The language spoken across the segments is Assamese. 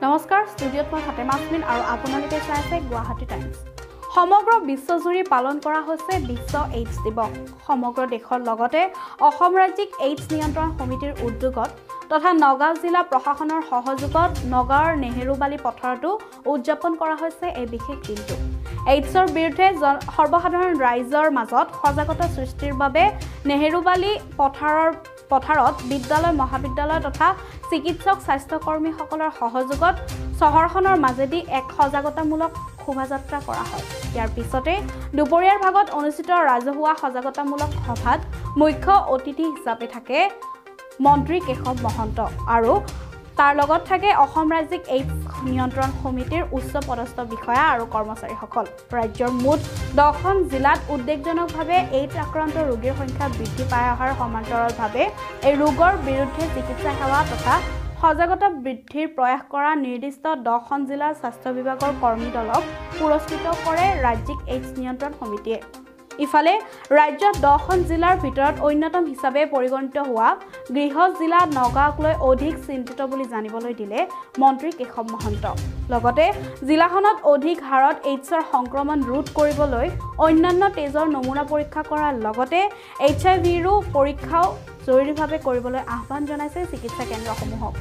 নমস্কাৰ, ষ্টুডিঅ'ত মই ফাতেমা আসমিন আৰু আপোনালোকে চাই আছে গুৱাহাটী টাইমছ। সমগ্ৰ বিশ্বজুৰি পালন কৰা হৈছে বিশ্ব এইডছ দিৱস। সমগ্ৰ দেশৰ লগতে অসম ৰাজ্যিক এইডছ নিয়ন্ত্ৰণ সমিতিৰ উদ্যোগত তথা নগাঁও জিলা প্ৰশাসনৰ সহযোগত নগাঁৱৰ নেহেৰুবালি পথাৰতো উদযাপন কৰা হৈছে এই বিশেষ দিনটো। এইডছৰ বিৰুদ্ধে সৰ্বসাধাৰণ ৰাইজৰ মাজত সজাগতা সৃষ্টিৰ বাবে নেহেৰুবালি পথাৰত বিদ্যালয় মহাবিদ্যালয় তথা চিকিৎসক স্বাস্থ্যকৰ্মীসকলৰ সহযোগত চহৰখনৰ মাজেদি এক সজাগতামূলক শোভাযাত্ৰা কৰা হয়। ইয়াৰ পিছতে দুপৰীয়াৰ ভাগত অনুষ্ঠিত ৰাজহুৱা সজাগতামূলক সভাত মুখ্য অতিথি হিচাপে থাকে মন্ত্ৰী কেশৱ মহন্ত আৰু তাৰ লগত থাকে অসম ৰাজ্যিক এইডছ নিয়ন্ত্ৰণ সমিতিৰ উচ্চ পদস্থ বিষয়া আৰু কৰ্মচাৰীসকল। ৰাজ্যৰ মুঠ 10খন জিলাত উদ্বেগজনকভাৱে এইডছ আক্ৰান্ত ৰোগীৰ সংখ্যা বৃদ্ধি পাই অহাৰ সমান্তৰালভাৱে এই ৰোগৰ বিৰুদ্ধে চিকিৎসা সেৱা তথা সজাগতা বৃদ্ধিৰ প্ৰয়াস কৰা নিৰ্দিষ্ট 10খন জিলাৰ স্বাস্থ্য বিভাগৰ কৰ্মী দলক পুৰস্কৃত কৰে ৰাজ্যিক এইডছ নিয়ন্ত্ৰণ সমিতিয়ে। ইফালে ৰাজ্যত 10খন জিলাৰ ভিতৰত অন্যতম হিচাপে পৰিগণিত হোৱা গৃহ জিলা নগাঁওক লৈ অধিক চিন্তিত বুলি জানিবলৈ দিলে মন্ত্ৰী কেশৱ মহন্ত। লগতে জিলাখনত অধিক হাৰত এইডছৰ সংক্ৰমণ ৰোধ কৰিবলৈ অন্যান্য তেজৰ নমুনা পৰীক্ষা কৰাৰ লগতে HIV-ৰো পৰীক্ষাও জৰুৰীভাৱে কৰিবলৈ আহ্বান জনাইছে চিকিৎসা কেন্দ্ৰসমূহক।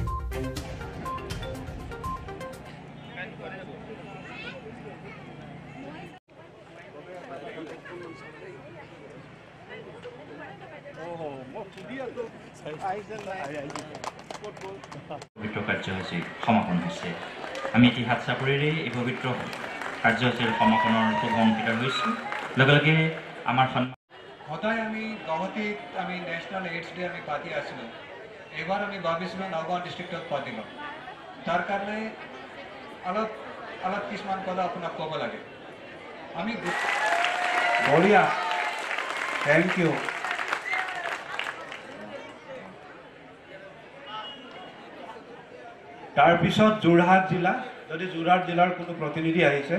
পবিত্ৰ কাৰ্যসূচী সমাপন হৈছে। আমি ইতিহাস চাকৰিৰে এই পবিত্ৰ কাৰ্যসূচীৰ সমাপনৰ শুভ অংকিত হৈছোঁ। লগে লগে আমাৰ সদায় আমি গুৱাহাটীত আমি নেশ্যনেল এইডছ ডে আমি পাতি আছিলোঁ। এইবাৰ আমি ভাবিছিলোঁ নগাঁও ডিষ্ট্ৰিক্টত পাতিব। তাৰ কাৰণে অলপ কিছুমান কথা আপোনাক ক'ব লাগে। আমি বঢ়িয়া, থেংক ইউ। তাৰপিছত যোৰহাট জিলা, যদি যোৰহাট জিলাৰ কোনো প্ৰতিনিধি আহিছে।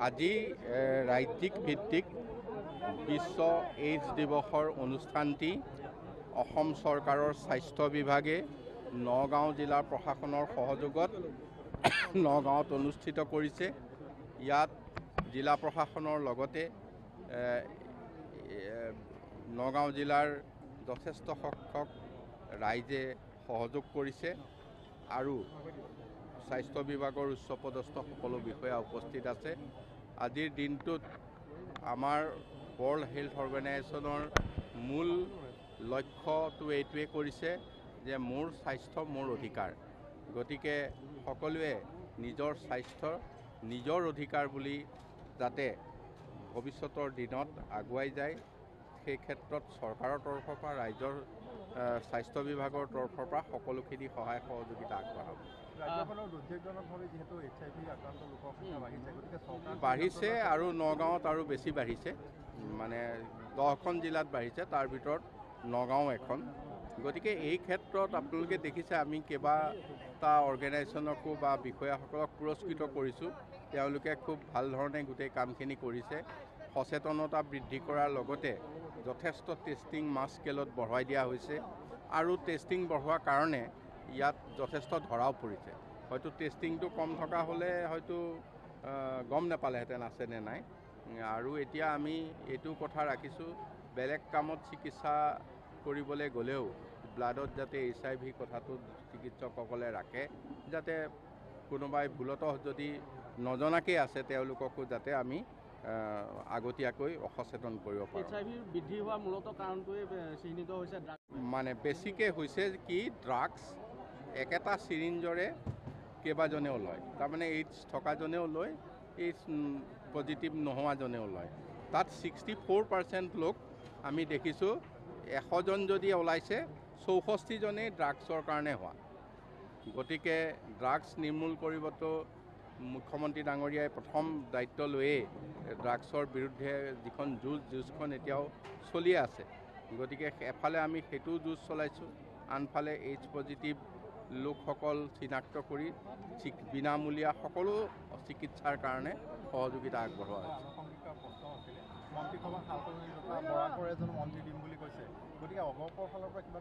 আজি ৰাজ্যিক ভিত্তিক বিশ্ব এইডছ দিৱসৰ অনুষ্ঠানটি অসম চৰকাৰৰ স্বাস্থ্য বিভাগে নগাঁও জিলা প্ৰশাসনৰ সহযোগত নগাঁৱত অনুষ্ঠিত কৰিছে। ইয়াত জিলা প্ৰশাসনৰ লগতে নগাঁও জিলাৰ যথেষ্ট সংখ্যক ৰাইজে সহযোগ কৰিছে আৰু স্বাস্থ্য বিভাগৰ উচ্চপদস্থ সকলো বিষয়া উপস্থিত আছে। আজিৰ দিনটোত আমাৰ ৱৰ্ল্ড হেল্থ অৰ্গেনাইজেশ্যনৰ মূল লক্ষ্যটো এইটোৱে কৰিছে যে মোৰ স্বাস্থ্য মোৰ অধিকাৰ। গতিকে সকলোৱে নিজৰ স্বাস্থ্য নিজৰ অধিকাৰ বুলি যাতে ভৱিষ্যতৰ দিনত আগুৱাই যায়, সেই ক্ষেত্ৰত চৰকাৰৰ তৰফৰ পৰা ৰাজ্যৰ স্বাস্থ্য বিভাগৰ তৰফৰ পৰা সকলোখিনি সহায় সহযোগিতা আগবঢ়াব। বাঢ়িছে আৰু নগাঁৱত আৰু বেছি বাঢ়িছে, মানে 10খন জিলাত বাঢ়িছে, তাৰ ভিতৰত নগাঁও এখন। গতিকে এই ক্ষেত্ৰত আপোনালোকে দেখিছে আমি কেইবাটা অৰ্গেনাইজেশ্যনকো বা বিষয়াসকলক পুৰস্কৃত কৰিছোঁ। তেওঁলোকে খুব ভাল ধৰণে গোটেই কামখিনি কৰিছে। সচেতনতা বৃদ্ধি কৰাৰ লগতে যথেষ্ট টেষ্টিং মাছ স্কেলত বঢ়াই দিয়া হৈছে আৰু টেষ্টিং বঢ়োৱাৰ কাৰণে ইয়াত যথেষ্ট ধৰাও পৰিছে। হয়তো টেষ্টিংটো কম থকা হ'লে হয়তো গম নাপালেহেঁতেন আছে নে নাই। আৰু এতিয়া আমি এইটো কথা ৰাখিছোঁ, বেলেগ কামত চিকিৎসা কৰিবলৈ গ'লেও ব্লাডত যাতে HIV কথাটো চিকিৎসকসকলে ৰাখে, যাতে কোনোবাই ভুলতঃ যদি নজনাকৈ আছে তেওঁলোককো যাতে আমি আগতীয়াকৈ অসচেতন কৰিব পাৰোঁ। HIV বৃদ্ধি হোৱা মূলতঃ কাৰণটোৱে চিহ্নিত হৈছে মানে বেছিকৈ হৈছে কি ড্ৰাগছ একেটা চিৰিঞ্জৰে কেইবাজনেও লয়। তাৰমানে এইডছ থকাজনেও লয় এই পজিটিভ নোহোৱাজনে ওলায়। তাত 64% লোক আমি দেখিছোঁ 100জন যদি ওলাইছে 64জনেই ড্ৰাগছৰ কাৰণে হোৱা। গতিকে ড্ৰাগছ নিৰ্মূল কৰিবতো মুখ্যমন্ত্ৰী ডাঙৰীয়াই প্ৰথম দায়িত্ব লৈয়ে ড্ৰাগছৰ বিৰুদ্ধে যিখন যুঁজখন এতিয়াও চলিয়ে আছে। গতিকে এফালে আমি সেইটো যুঁজ চলাইছোঁ, আনফালে এইচ পজিটিভ লোকসকল চিনাক্ত কৰি বিনামূলীয়া সকলো চিকিৎসাৰ কাৰণে সহযোগিতা আগবঢ়োৱা হৈছে। মন্ত্ৰীসভা সালসলনি বৰাকৰ এজন মন্ত্ৰী দিম বুলি কৈছে, গতিকে অগপৰ ফালৰ পৰা কিবা